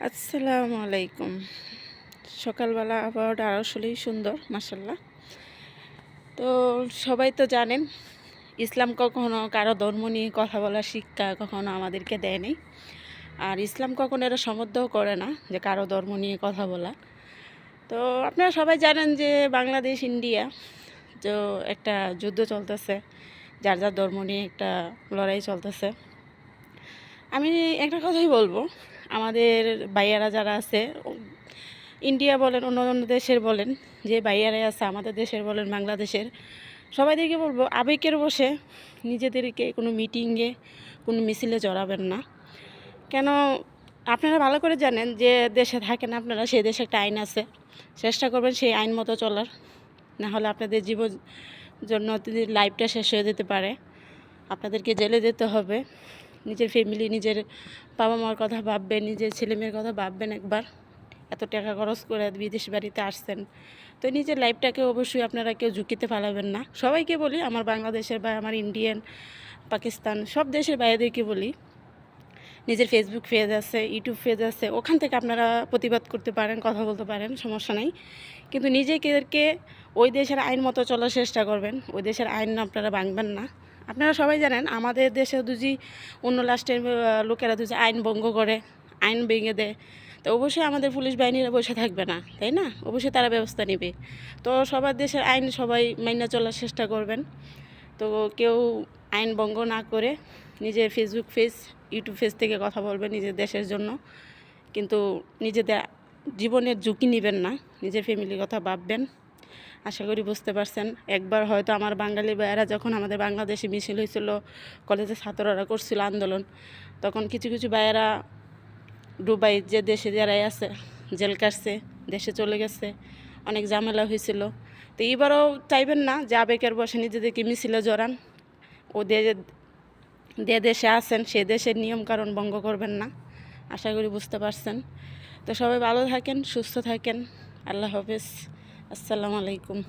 আসসালামু আলাইকুম। সকালবেলা আবহাওয়াটা আসলেই সুন্দর মাশাল্লাহ। তো সবাই তো জানেন ইসলাম কখনো কারো ধর্ম নিয়ে কথা বলার শিক্ষা কখনো আমাদেরকে দেয়নি। আর ইসলাম কখনো এটা সমর্থও করে না যে কারো ধর্ম নিয়ে কথা বলা। তো আপনারা সবাই জানেন যে বাংলাদেশ ইন্ডিয়া তো একটা যুদ্ধ চলতেছে, যার যার ধর্ম নিয়ে একটা লড়াই চলতেছে। আমি একটা কথাই বলবো, আমাদের ভাইয়ারা যারা আছে, ইন্ডিয়া বলেন অন্য অন্য দেশের বলেন, যে ভাইয়ারাই আছে আমাদের দেশের বলেন বাংলাদেশের, সবাইদেরকে বলবো আবেগের বসে নিজেদেরকে কোনো মিটিংয়ে কোনো মিছিলে জড়াবেন না। কেন, আপনারা ভালো করে জানেন যে দেশে থাকেন আপনারা, সেই দেশে একটা আইন আছে, চেষ্টা করবেন সেই আইন মতো চলার, না হলে আপনাদের জীবন জন্য লাইফটা শেষ হয়ে যেতে পারে, আপনাদেরকে জেলে যেতে হবে। নিজের ফ্যামিলি, নিজের বাবা মার কথা ভাববেন, নিজের ছেলেমেয়ের কথা ভাববেন একবার। এত টাকা খরচ করে বিদেশ বাড়িতে আসছেন, তো নিজের লাইফটাকে অবশ্যই আপনারা কেউ ঝুঁকিতে ফেলাবেন না। সবাইকে বলি, আমার বাংলাদেশের বা আমার ইন্ডিয়ান, পাকিস্তান সব দেশের বাইরেদেরকে বলি, নিজের ফেসবুক পেজ আছে, ইউটিউব পেজ আছে, ওখান থেকে আপনারা প্রতিবাদ করতে পারেন, কথা বলতে পারেন, সমস্যা নেই। কিন্তু নিজেদেরকে ওই দেশের আইন মতো চলার চেষ্টা করবেন, ওই দেশের আইন আপনারা ভাঙবেন না। আপনারা সবাই জানেন আমাদের দেশে যদি অন্য রাষ্ট্রের লোকেরা যদি আইন ভঙ্গ করে, আইন ভেঙে দেয়, তো অবশ্যই আমাদের পুলিশ বাহিনীরা বসে থাকবে না, তাই না? অবশ্যই তারা ব্যবস্থা নেবে। তো সবার দেশের আইন সবাই মাইনা চলার চেষ্টা করবেন। তো কেউ আইন ভঙ্গ না করে নিজের ফেসবুক পেজ, ইউটিউব পেজ থেকে কথা বলবেন নিজের দেশের জন্য, কিন্তু নিজেদের জীবনের ঝুঁকি নেবেন না, নিজের ফ্যামিলির কথা ভাববেন। আশা করি বুঝতে পারছেন। একবার হয়তো আমার বাঙালি ভাইয়েরা যখন আমাদের বাংলাদেশে মিছিল হয়েছিল, কলেজের ছাত্ররা করছিল আন্দোলন, তখন কিছু কিছু ভাইয়েরা দুবাই যে দেশে যারাই আছে জেল কাটছে, দেশে চলে গেছে, অনেক ঝামেলা হয়েছিল। তো এবারও চাইবেন না যে আবেগের বসে নিজেদেরকে মিছিলে জড়ান। ও যে দেশে আছেন সে দেশের নিয়মকানুন ভঙ্গ করবেন না। আশা করি বুঝতে পারছেন। তো সবাই ভালো থাকেন, সুস্থ থাকেন। আল্লাহ হাফেজ। আসসালামু আলাইকুম।